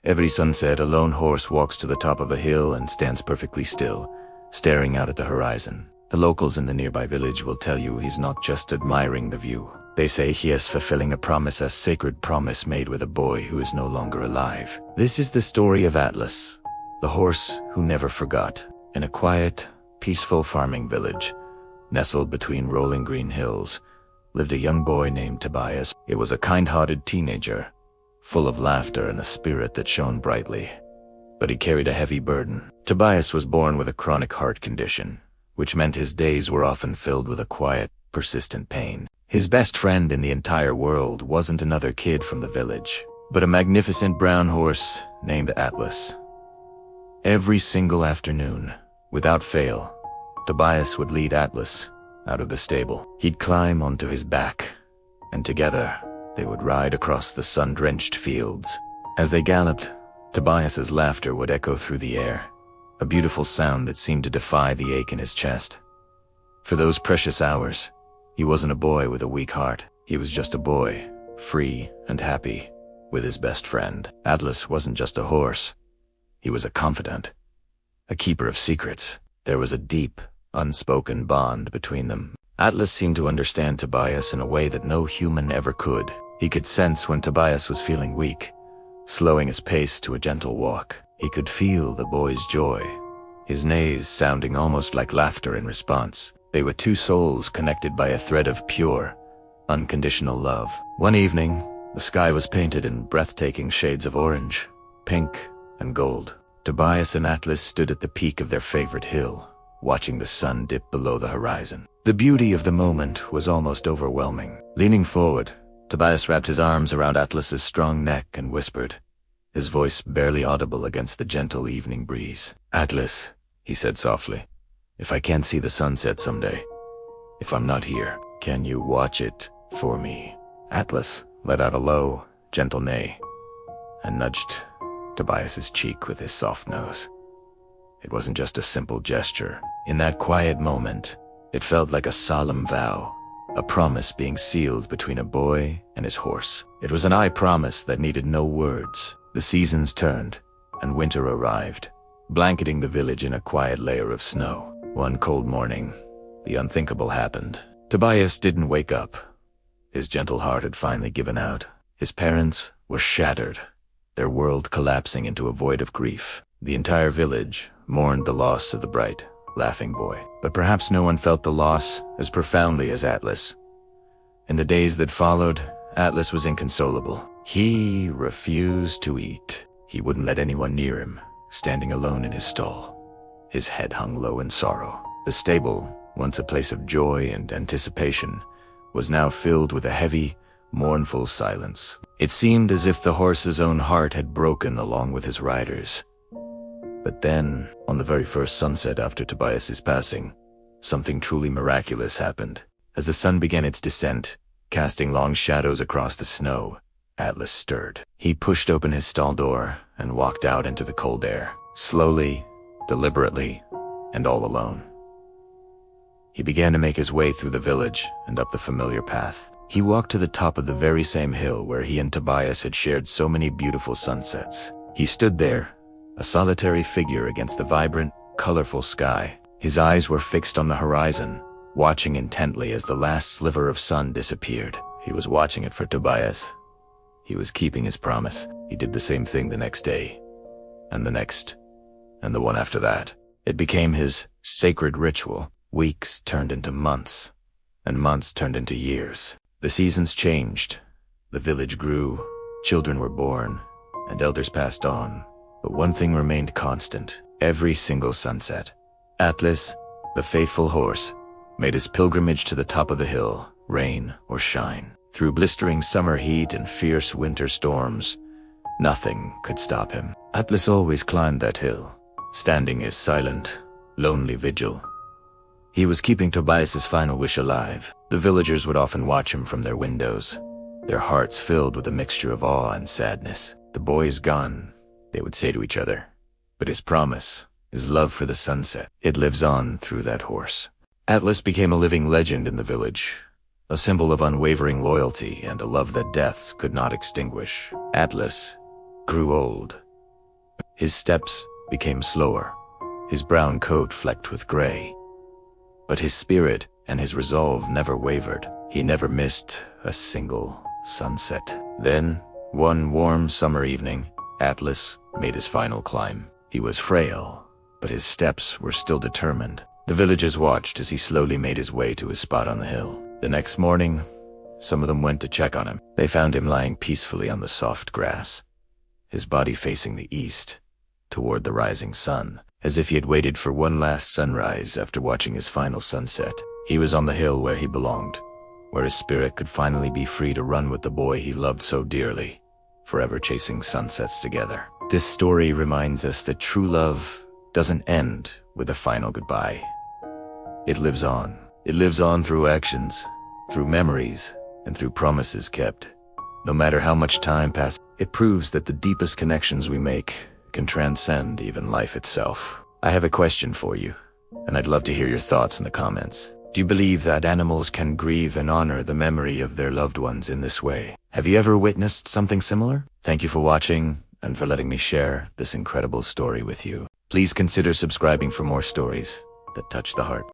Every sunset, a lone horse walks to the top of a hill and stands perfectly still, staring out at the horizon. The locals in the nearby village will tell you he's not just admiring the view. They say he is fulfilling a sacred promise made with a boy who is no longer alive. This is the story of Atlas, the horse who never forgot. In a quiet, peaceful farming village, nestled between rolling green hills, lived a young boy named Tobias. It was a kind-hearted teenager, full of laughter and a spirit that shone brightly. But he carried a heavy burden. Tobias was born with a chronic heart condition, which meant his days were often filled with a quiet, persistent pain. His best friend in the entire world wasn't another kid from the village, but a magnificent brown horse named Atlas. Every single afternoon, without fail, Tobias would lead Atlas out of the stable. He'd climb onto his back, and together they would ride across the sun-drenched fields. As they galloped, Tobias's laughter would echo through the air, a beautiful sound that seemed to defy the ache in his chest. For those precious hours, he wasn't a boy with a weak heart. He was just a boy, free and happy, with his best friend. Atlas wasn't just a horse. He was a confidant, a keeper of secrets. There was a deep, unspoken bond between them. Atlas seemed to understand Tobias in a way that no human ever could. He could sense when Tobias was feeling weak, slowing his pace to a gentle walk. He could feel the boy's joy, his neighs sounding almost like laughter in response. They were two souls connected by a thread of pure, unconditional love. One evening, the sky was painted in breathtaking shades of orange, pink, and gold. Tobias and Atlas stood at the peak of their favorite hill, watching the sun dip below the horizon. The beauty of the moment was almost overwhelming. Leaning forward, Tobias wrapped his arms around Atlas's strong neck and whispered, his voice barely audible against the gentle evening breeze. "Atlas," he said softly, "if I can't see the sunset someday, if I'm not here, can you watch it for me?" Atlas let out a low, gentle neigh and nudged Tobias's cheek with his soft nose. It wasn't just a simple gesture. In that quiet moment, it felt like a solemn vow, a promise being sealed between a boy and his horse. It was an eye promise that needed no words. The seasons turned, and winter arrived, blanketing the village in a quiet layer of snow. One cold morning, the unthinkable happened. Tobias didn't wake up. His gentle heart had finally given out. His parents were shattered, their world collapsing into a void of grief. The entire village mourned the loss of the bright, laughing boy. But perhaps no one felt the loss as profoundly as Atlas. In the days that followed, Atlas was inconsolable. He refused to eat. He wouldn't let anyone near him, standing alone in his stall. His head hung low in sorrow. The stable, once a place of joy and anticipation, was now filled with a heavy, mournful silence. It seemed as if the horse's own heart had broken along with his rider's. But then, on the very first sunset after Tobias's passing, something truly miraculous happened. As the sun began its descent, casting long shadows across the snow, Atlas stirred. He pushed open his stall door and walked out into the cold air, slowly, deliberately, and all alone. He began to make his way through the village and up the familiar path. He walked to the top of the very same hill where he and Tobias had shared so many beautiful sunsets. He stood there, a solitary figure against the vibrant, colorful sky. His eyes were fixed on the horizon, watching intently as the last sliver of sun disappeared. He was watching it for Tobias. He was keeping his promise. He did the same thing the next day, and the next, and the one after that. It became his sacred ritual. Weeks turned into months, and months turned into years. The seasons changed. The village grew, children were born, and elders passed on. But one thing remained constant. Every single sunset, Atlas, the faithful horse, made his pilgrimage to the top of the hill, rain or shine. Through blistering summer heat and fierce winter storms, nothing could stop him. Atlas always climbed that hill, standing his silent, lonely vigil. He was keeping Tobias's final wish alive. The villagers would often watch him from their windows, their hearts filled with a mixture of awe and sadness. "The boy is gone," they would say to each other. "But his promise, his love for the sunset, it lives on through that horse." Atlas became a living legend in the village, a symbol of unwavering loyalty and a love that deaths could not extinguish. Atlas grew old, His steps became slower, his brown coat flecked with gray. But his spirit and his resolve never wavered. He never missed a single sunset. Then, one warm summer evening, Atlas made his final climb. He was frail, but his steps were still determined. The villagers watched as he slowly made his way to his spot on the hill. The next morning, some of them went to check on him. They found him lying peacefully on the soft grass, his body facing the east, toward the rising sun, as if he had waited for one last sunrise after watching his final sunset. He was on the hill where he belonged, where his spirit could finally be free to run with the boy he loved so dearly, forever chasing sunsets together. This story reminds us that true love doesn't end with a final goodbye. It lives on. It lives on through actions, through memories, and through promises kept. No matter how much time passes, it proves that the deepest connections we make can transcend even life itself. I have a question for you, and I'd love to hear your thoughts in the comments. Do you believe that animals can grieve and honor the memory of their loved ones in this way? Have you ever witnessed something similar? Thank you for watching and for letting me share this incredible story with you. Please consider subscribing for more stories that touch the heart.